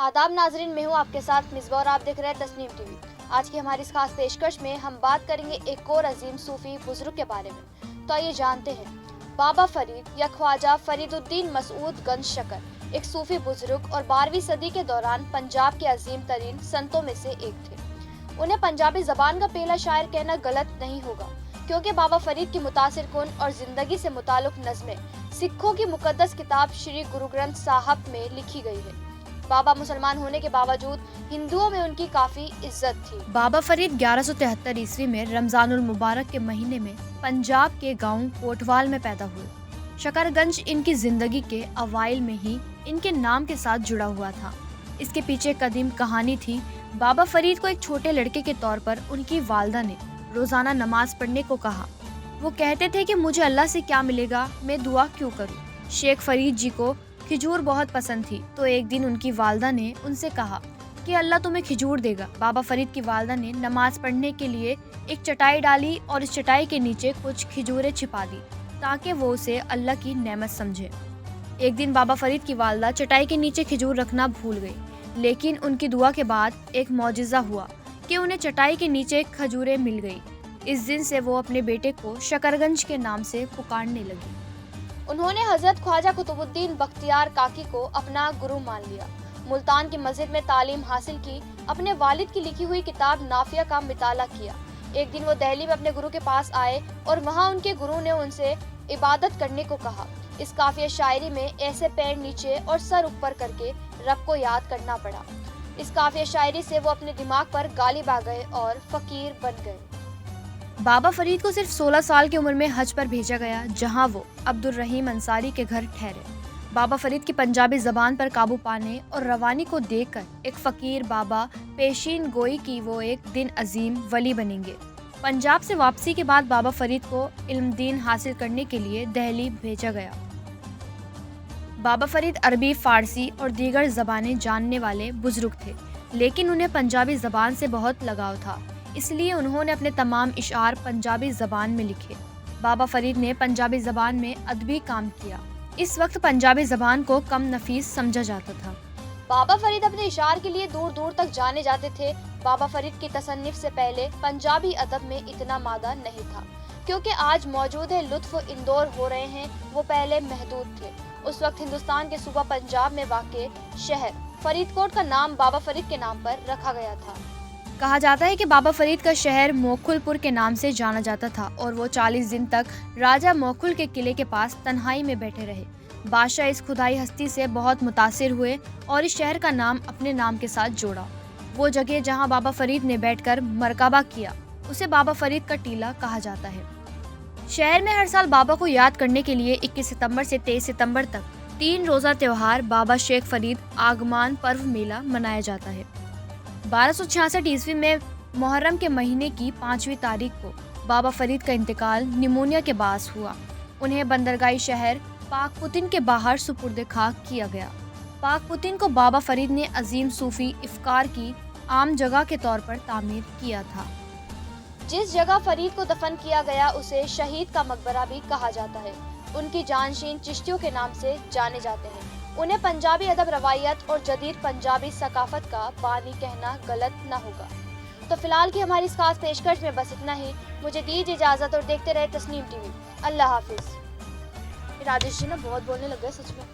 आदाब नाजरीन, मैं हूँ आपके साथ मिसबा और आप देख रहे हैं तस्नीम टीवी। आज की हमारी इस खास पेशकश में हम बात करेंगे एक और अजीम सूफी बुजुर्ग के बारे में। तो आइए जानते हैं। बाबा फरीद या ख्वाजा फरीदुद्दीन मसूद गंज शकर एक सूफी बुजुर्ग और 12वीं सदी के दौरान पंजाब के अजीम तरीन संतों में से एक थे। उन्हें पंजाबी जबान का पहला शायर कहना गलत नहीं होगा, क्योंकि बाबा फरीद की मुतासिर कुन और जिंदगी से मुताल्लिक नज़में सिखों की मुकद्दस किताब श्री गुरु ग्रंथ साहब में लिखी गई है। बाबा मुसलमान होने के बावजूद हिंदुओं में उनकी काफी इज्जत थी। बाबा फरीद 1173 ईस्वी में रमजानुल मुबारक के महीने में पंजाब के गांव कोटवाल में पैदा हुए। शकरगंज इनकी जिंदगी के अवाइल में ही इनके नाम के साथ जुड़ा हुआ था। इसके पीछे कदीम कहानी थी। बाबा फरीद को एक छोटे लड़के के तौर पर उनकी वालदा ने रोजाना नमाज पढ़ने को कहा। वो कहते थे कि मुझे अल्लाह से क्या मिलेगा, मैं दुआ क्यों करूं। शेख फरीद जी को खिजूर बहुत पसंद थी, तो एक दिन उनकी वालदा ने उनसे कहा कि अल्लाह तुम्हें खिजूर देगा। बाबा फरीद की वालदा ने नमाज पढ़ने के लिए एक चटाई डाली और इस चटाई के नीचे कुछ खिजूरें छिपा दी ताकि वो उसे अल्लाह की नेमत समझे। एक दिन बाबा फरीद की वालदा चटाई के नीचे खिजूर रखना भूल गई, लेकिन उनकी दुआ के बाद एक मौजिज़ा हुआ कि उन्हें चटाई के नीचे खजूरें मिल गई। इस दिन से वो अपने बेटे को शकरगंज के नाम से पुकारने लगी। उन्होंने हजरत ख्वाजा कुतुबुद्दीन बख्तियार काकी को अपना गुरु मान लिया। मुल्तान की मस्जिद में तालीम हासिल की, अपने वालिद की लिखी हुई किताब नाफिया का मिताला किया। एक दिन वो दिल्ली में अपने गुरु के पास आए और वहाँ उनके गुरु ने उनसे इबादत करने को कहा। इस काफिया शायरी में ऐसे पैर नीचे और सर ऊपर करके रब को याद करना पड़ा। इस काफिया शायरी से वो अपने दिमाग पर गालिब आ गए और फकीर बन गए। बाबा फरीद को सिर्फ 16 साल की उम्र में हज पर भेजा गया, जहां वो अब्दुल रहीम अंसारी के घर ठहरे। बाबा फरीद की पंजाबी जबान पर काबू पाने और रवानी को देखकर एक फकीर बाबा पेशीन गोई कि वो एक दिन अजीम वली बनेंगे। पंजाब से वापसी के बाद बाबा फरीद को इल्म दीन हासिल करने के लिए दिल्ली भेजा गया। बाबा फरीद अरबी, फारसी और दीगर ज़बानें जानने वाले बुजुर्ग थे, लेकिन उन्हें पंजाबी ज़बान से बहुत लगाव था, इसलिए उन्होंने अपने तमाम इशार पंजाबी ज़बान में लिखे। बाबा फरीद ने पंजाबी ज़बान में अदबी काम किया। इस वक्त पंजाबी ज़बान को कम नफीस समझा जाता था। बाबा फरीद अपने इशार के लिए दूर दूर तक जाने जाते थे। बाबा फरीद की तसन्निफ से पहले पंजाबी अदब में इतना मादा नहीं था, क्योंकि आज मौजूद है लुत्फ इंदौर हो रहे हैं, वो पहले महदूद थे। उस वक्त हिंदुस्तान के सूबा पंजाब में वाक़े शहर फरीदकोट का नाम बाबा फरीद के नाम पर रखा गया था। कहा जाता है कि बाबा फरीद का शहर मोखुलपुर के नाम से जाना जाता था और वो 40 दिन तक राजा मोखुल के किले के पास तन्हाई में बैठे रहे। बादशाह इस खुदाई हस्ती से बहुत मुतासिर हुए और इस शहर का नाम अपने नाम के साथ जोड़ा। वो जगह जहां बाबा फरीद ने बैठकर मरकबा किया, उसे बाबा फरीद का टीला कहा जाता है। शहर में हर साल बाबा को याद करने के लिए 21 सितंबर से 23 सितंबर तक 3 रोज़ा त्योहार बाबा शेख फरीद आगमान पर्व मेला मनाया जाता है। 1266 ईस्वी में मुहर्रम के महीने की 5वीं तारीख को बाबा फरीद का इंतकाल निमोनिया के बास हुआ। उन्हें बंदरगाही शहर पाकपुतिन के बाहर सुपुर्द खाक किया गया। पाकपुतिन को बाबा फरीद ने अजीम सूफी इफ्कार की आम जगह के तौर पर तामीर किया था। जिस जगह फरीद को दफन किया गया उसे शहीद का मकबरा भी कहा जाता है। उनकी जानशीन चिश्तियों के नाम से जाने जाते हैं। उन्हें पंजाबी अदब, रवायत और जदीद पंजाबी सकाफत का बानी कहना गलत न होगा। तो फिलहाल की हमारी इस खास पेशकश में बस इतना ही। मुझे दीजिए इजाज़त और देखते रहे तस्नीम टीवी। अल्लाह हाफिज। राजेश जी ना बहुत बोलने लग गए सच में।